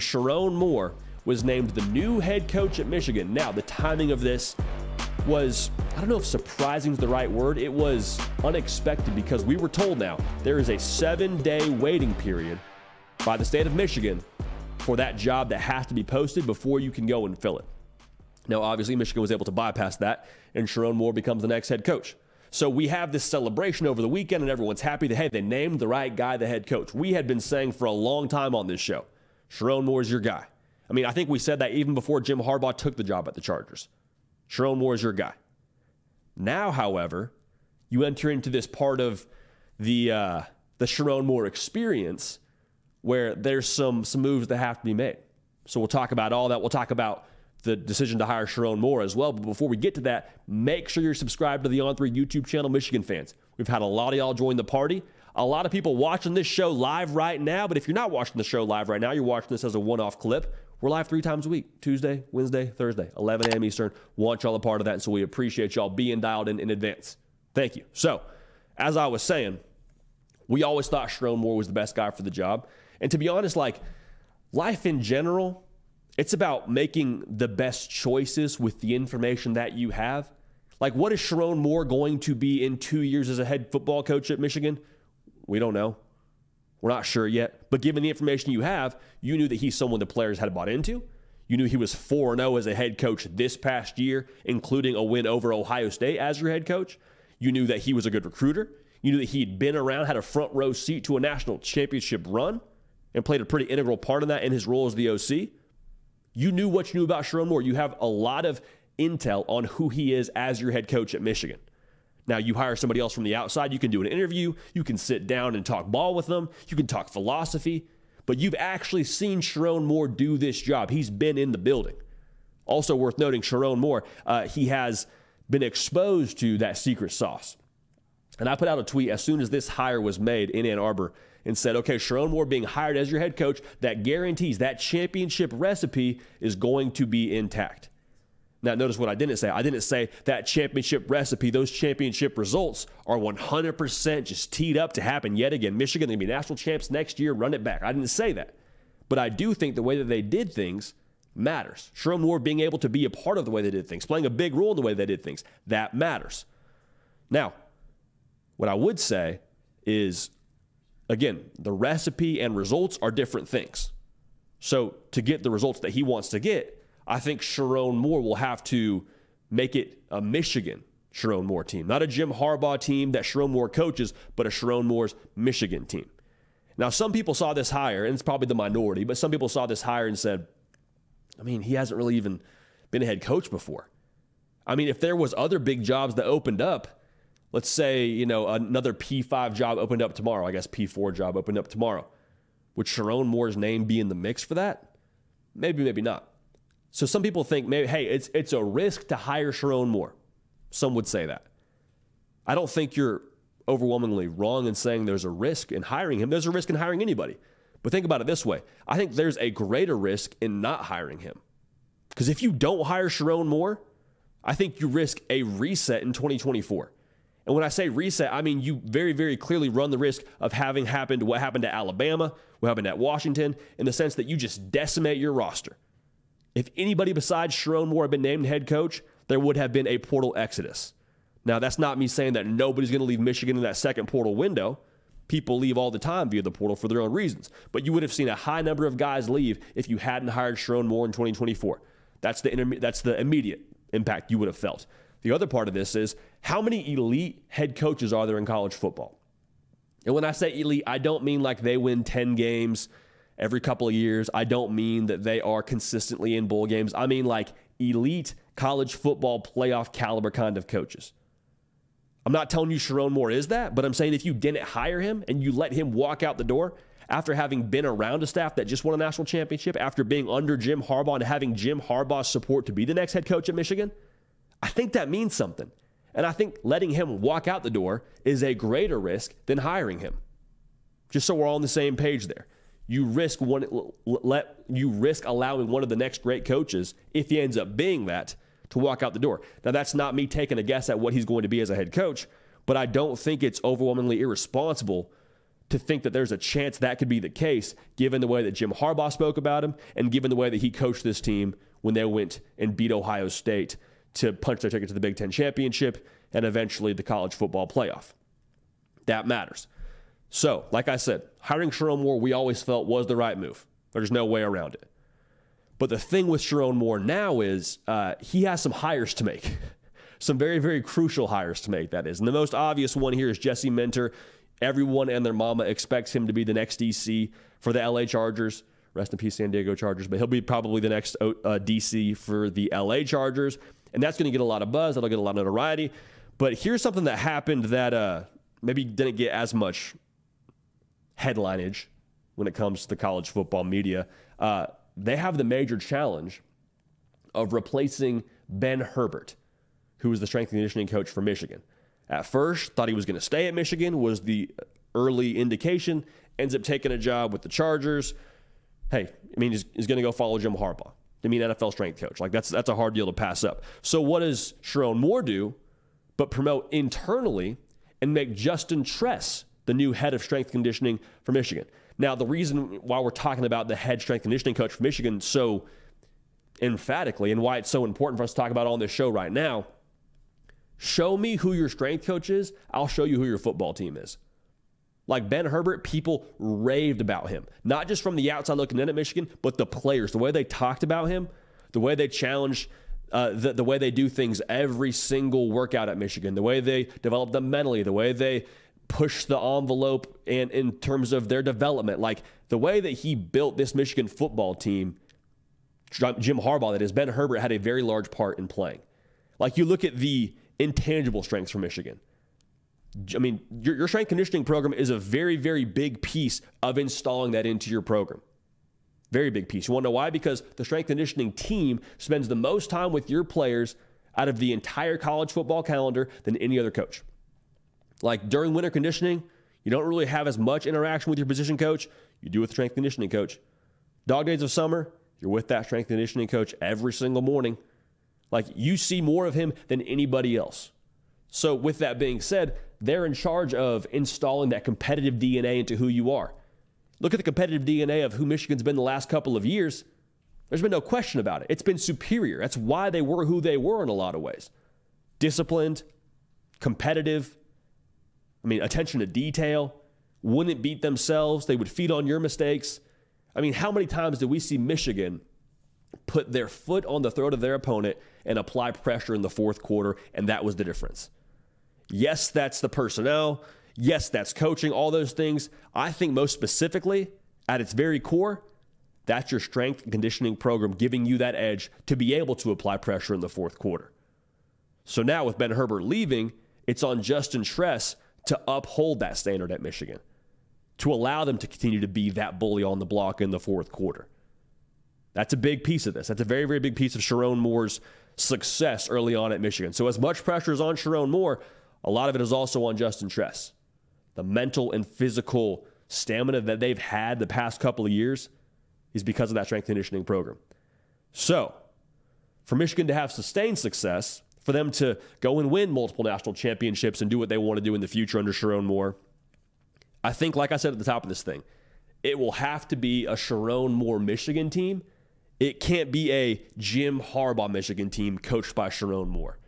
and Sherrone Moore was named the new head coach at Michigan. Now, the timing of this was, I don't know if surprising is the right word. It was unexpected because we were told now there is a 7-day waiting period by the state of Michigan for that job that has to be posted before you can go and fill it. Now, obviously, Michigan was able to bypass that, and Sherrone Moore becomes the next head coach. So we have this celebration over the weekend, and everyone's happy that, hey, they named the right guy the head coach. We had been saying for a long time on this show, Sherrone Moore is your guy. I mean, I think we said that even before Jim Harbaugh took the job at the Chargers. Sherrone Moore is your guy. Now, however, you enter into this part of the Sherrone Moore experience where there's some moves that have to be made. So we'll talk about all that. We'll talk about the decision to hire Sherrone Moore as well. But before we get to that, make sure you're subscribed to the On3 YouTube channel, Michigan fans. We've had a lot of y'all join the party. A lot of people watching this show live right now. But if you're not watching the show live right now, you're watching this as a one-off clip. We're live 3 times a week, Tuesday, Wednesday, Thursday, 11 a.m. Eastern. Want y'all a part of that, and so we appreciate y'all being dialed in advance. Thank you. So, as I was saying, we always thought Sherrone Moore was the best guy for the job. And to be honest, like, life in general, it's about making the best choices with the information that you have. Like, what is Sherrone Moore going to be in 2 years as a head football coach at Michigan? We don't know. We're not sure yet. But given the information you have, you knew that he's someone the players had bought into. You knew he was 4-0 as a head coach this past year, including a win over Ohio State as your head coach. You knew that he was a good recruiter. You knew that he'd been around, had a front row seat to a national championship run, and played a pretty integral part in that in his role as the OC. You knew what you knew about Sherrone Moore. You have a lot of intel on who he is as your head coach at Michigan. Now, you hire somebody else from the outside, you can do an interview, you can sit down and talk ball with them, you can talk philosophy, but you've actually seen Sherrone Moore do this job. He's been in the building. Also worth noting, Sherrone Moore, he has been exposed to that secret sauce. And I put out a tweet as soon as this hire was made in Ann Arbor and said, okay, Sherrone Moore being hired as your head coach, that guarantees that championship recipe is going to be intact. Now, notice what I didn't say. I didn't say that championship recipe, those championship results are 100% just teed up to happen yet again. Michigan, they're going to be national champs next year, run it back. I didn't say that. But I do think the way that they did things matters. Sherrone Moore being able to be a part of the way they did things, playing a big role in the way they did things, that matters. Now, what I would say is, again, the recipe and results are different things. So to get the results that he wants to get, I think Sherrone Moore will have to make it a Michigan Sherrone Moore team, not a Jim Harbaugh team that Sherrone Moore coaches, but a Sherrone Moore's Michigan team. Now, some people saw this hire, and it's probably the minority, but some people saw this hire and said, I mean, he hasn't really even been a head coach before. I mean, if there was other big jobs that opened up, let's say, you know, another P5 job opened up tomorrow, I guess P4 job opened up tomorrow, would Sherrone Moore's name be in the mix for that? Maybe, maybe not. So some people think, maybe, hey, it's a risk to hire Sherrone Moore. Some would say that. I don't think you're overwhelmingly wrong in saying there's a risk in hiring him. There's a risk in hiring anybody. But think about it this way. I think there's a greater risk in not hiring him. Because if you don't hire Sherrone Moore, I think you risk a reset in 2024. And when I say reset, I mean you very, very clearly run the risk of having happened what happened to Alabama, what happened at Washington, in the sense that you just decimate your roster. If anybody besides Sherrone Moore had been named head coach, there would have been a portal exodus. Now, that's not me saying that nobody's going to leave Michigan in that second portal window. People leave all the time via the portal for their own reasons. But you would have seen a high number of guys leave if you hadn't hired Sherrone Moore in 2024. That's the immediate impact you would have felt. The other part of this is, how many elite head coaches are there in college football? And when I say elite, I don't mean like they win 10 games every couple of years. I don't mean that they are consistently in bowl games. I mean like elite college football playoff caliber kind of coaches. I'm not telling you Sherrone Moore is that, but I'm saying if you didn't hire him and you let him walk out the door after having been around a staff that just won a national championship, after being under Jim Harbaugh and having Jim Harbaugh's support to be the next head coach at Michigan, I think that means something. And I think letting him walk out the door is a greater risk than hiring him. Just so we're all on the same page there. You risk allowing one of the next great coaches, if he ends up being that, to walk out the door. Now, that's not me taking a guess at what he's going to be as a head coach, but I don't think it's overwhelmingly irresponsible to think that there's a chance that could be the case, given the way that Jim Harbaugh spoke about him and given the way that he coached this team when they went and beat Ohio State to punch their ticket to the Big Ten championship and eventually the college football playoff. That matters. So, like I said, hiring Sherrone Moore, we always felt was the right move. There's no way around it. But the thing with Sherrone Moore now is he has some hires to make. Some very, very crucial hires to make, that is. And the most obvious one here is Jesse Minter. Everyone and their mama expects him to be the next DC for the LA Chargers. Rest in peace, San Diego Chargers. But he'll be probably the next DC for the LA Chargers. And that's going to get a lot of buzz. That'll get a lot of notoriety. But here's something that happened that maybe didn't get as much headlineage when it comes to the college football media. They have the major challenge of replacing Ben Herbert, who was the strength and conditioning coach for Michigan. At first, thought he was going to stay at Michigan, was the early indication, ends up taking a job with the Chargers. Hey, I mean, he's going to go follow Jim Harbaugh. I mean, NFL strength coach. Like, that's a hard deal to pass up. So what does Sherrone Moore do but promote internally and make Justin Tress the new head of strength conditioning for Michigan? Now, the reason why we're talking about the head strength conditioning coach for Michigan so emphatically and why it's so important for us to talk about it on this show right now, show me who your strength coach is, I'll show you who your football team is. Like Ben Herbert, people raved about him. Not just from the outside looking in at Michigan, but the players, the way they talked about him, the way they challenged, the way they do things every single workout at Michigan, the way they develop them mentally, the way they push the envelope and in terms of their development, like the way that he built this Michigan football team, Jim Harbaugh, that is, Ben Herbert had a very large part in playing. Like you look at the intangible strengths for Michigan. I mean, your strength conditioning program is a very, very big piece of installing that into your program. Very big piece. You want to know why? Because the strength conditioning team spends the most time with your players out of the entire college football calendar than any other coach. Like during winter conditioning, you don't really have as much interaction with your position coach. You do with the strength conditioning coach. Dog days of summer, you're with that strength conditioning coach every single morning. Like you see more of him than anybody else. So with that being said, they're in charge of installing that competitive DNA into who you are. Look at the competitive DNA of who Michigan's been the last couple of years. There's been no question about it. It's been superior. That's why they were who they were in a lot of ways. Disciplined, competitive, I mean, attention to detail, wouldn't beat themselves. They would feed on your mistakes. I mean, how many times did we see Michigan put their foot on the throat of their opponent and apply pressure in the fourth quarter, and that was the difference? Yes, that's the personnel. Yes, that's coaching, all those things. I think most specifically, at its very core, that's your strength and conditioning program giving you that edge to be able to apply pressure in the fourth quarter. So now with Ben Herbert leaving, it's on Justin Tress to uphold that standard at Michigan, to allow them to continue to be that bully on the block in the fourth quarter. That's a big piece of this. That's a very, very big piece of Sherrone Moore's success early on at Michigan. So as much pressure is on Sherrone Moore, a lot of it is also on Justin Tress. The mental and physical stamina that they've had the past couple of years is because of that strength conditioning program. So for Michigan to have sustained success, for them to go and win multiple national championships and do what they want to do in the future under Sherrone Moore, I think, like I said at the top of this thing, it will have to be a Sherrone Moore Michigan team. It can't be a Jim Harbaugh Michigan team coached by Sherrone Moore.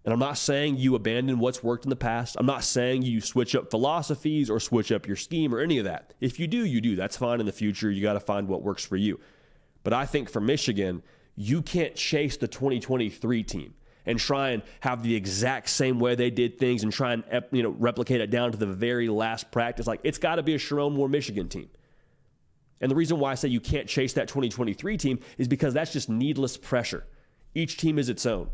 And I'm not saying you abandon what's worked in the past. I'm not saying you switch up philosophies or switch up your scheme or any of that. If you do, you do. That's fine in the future. You got to find what works for you. But I think for Michigan, you can't chase the 2023 team and try and have the exact same way they did things and try and replicate it down to the very last practice. Like, it's got to be a Sherrone Moore Michigan team. And the reason why I say you can't chase that 2023 team is because that's just needless pressure. Each team is its own.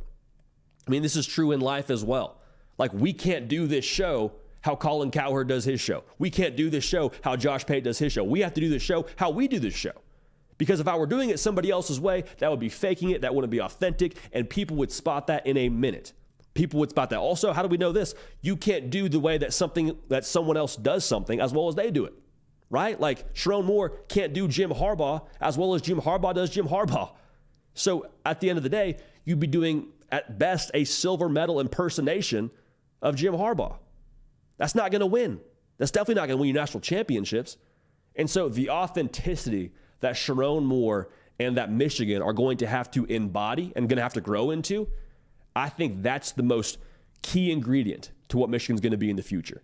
I mean, this is true in life as well. Like, we can't do this show how Colin Cowherd does his show. We can't do this show how Josh Pate does his show. We have to do this show how we do this show. Because if I were doing it somebody else's way, that would be faking it, that wouldn't be authentic, and people would spot that in a minute. People would spot that. Also, how do we know this? You can't do the way that someone else does something as well as they do it, right? Like, Sherrone Moore can't do Jim Harbaugh as well as Jim Harbaugh does Jim Harbaugh. So at the end of the day, you'd be doing, at best, a silver medal impersonation of Jim Harbaugh. That's not going to win. That's definitely not going to win you national championships. And so the authenticity that Sherrone Moore and that Michigan are going to have to embody and going to have to grow into, I think that's the most key ingredient to what Michigan's going to be in the future.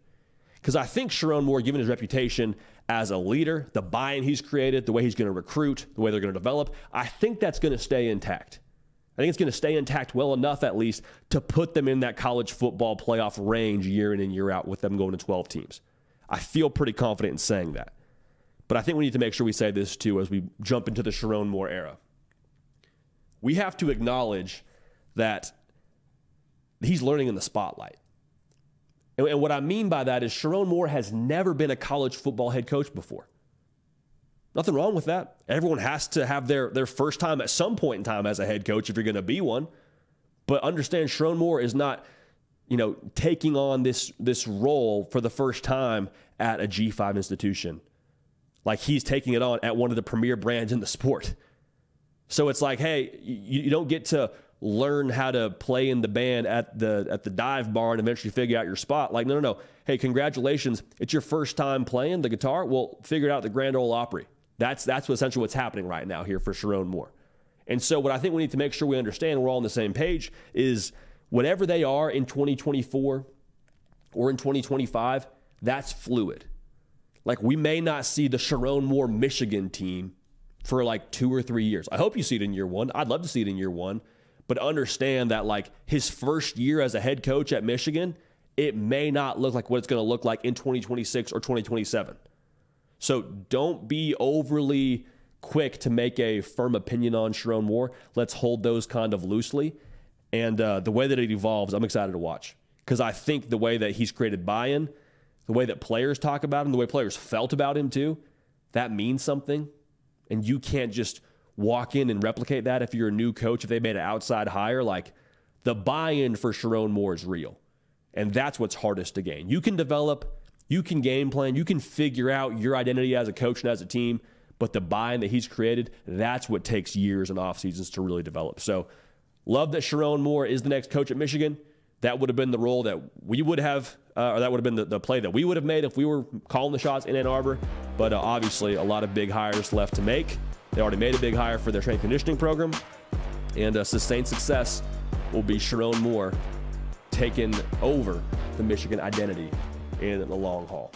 Because I think Sherrone Moore, given his reputation as a leader, the buy-in he's created, the way he's going to recruit, the way they're going to develop, I think that's going to stay intact. I think it's going to stay intact well enough, at least, to put them in that college football playoff range year in and year out with them going to 12 teams. I feel pretty confident in saying that. But I think we need to make sure we say this, too, as we jump into the Sherrone Moore era. We have to acknowledge that he's learning in the spotlight. And what I mean by that is Sherrone Moore has never been a college football head coach before. Nothing wrong with that. Everyone has to have their first time at some point in time as a head coach if you're going to be one. But understand, Sherrone Moore is not, taking on this role for the first time at a G5 institution. Like, he's taking it on at one of the premier brands in the sport. So it's like, hey, you don't get to learn how to play in the band at the dive bar and eventually figure out your spot. Like, no. Hey, congratulations. It's your first time playing the guitar. Well, figure it out at the Grand Ole Opry. That's essentially what's happening right now here for Sherrone Moore. And so what I think we need to make sure we understand, we're all on the same page, is whatever they are in 2024 or in 2025, that's fluid. Like, we may not see the Sherrone Moore Michigan team for like 2 or 3 years. I hope you see it in year one. I'd love to see it in year one. But understand that, like, his first year as a head coach at Michigan, it may not look like what it's going to look like in 2026 or 2027. So don't be overly quick to make a firm opinion on Sherrone Moore. Let's hold those kind of loosely. And the way that it evolves, I'm excited to watch. Because I think the way that he's created buy-in, the way that players talk about him, the way players felt about him too, that means something. And you can't just walk in and replicate that if you're a new coach, if they made an outside hire. Like, the buy-in for Sherrone Moore is real. And that's what's hardest to gain. You can develop, you can game plan, you can figure out your identity as a coach and as a team, but the buy-in that he's created, that's what takes years and off seasons to really develop. So love that Sherrone Moore is the next coach at Michigan. That would have been the role that we would have, or that would have been the play that we would have made if we were calling the shots in Ann Arbor. But obviously a lot of big hires left to make. They already made a big hire for their strength conditioning program. And sustained success will be Sherrone Moore taking over the Michigan identity in the long haul.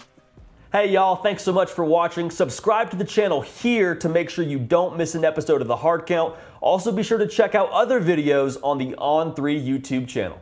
Hey y'all, thanks so much for watching. Subscribe to the channel here to make sure you don't miss an episode of The Hard Count. Also be sure to check out other videos on the On3 YouTube channel.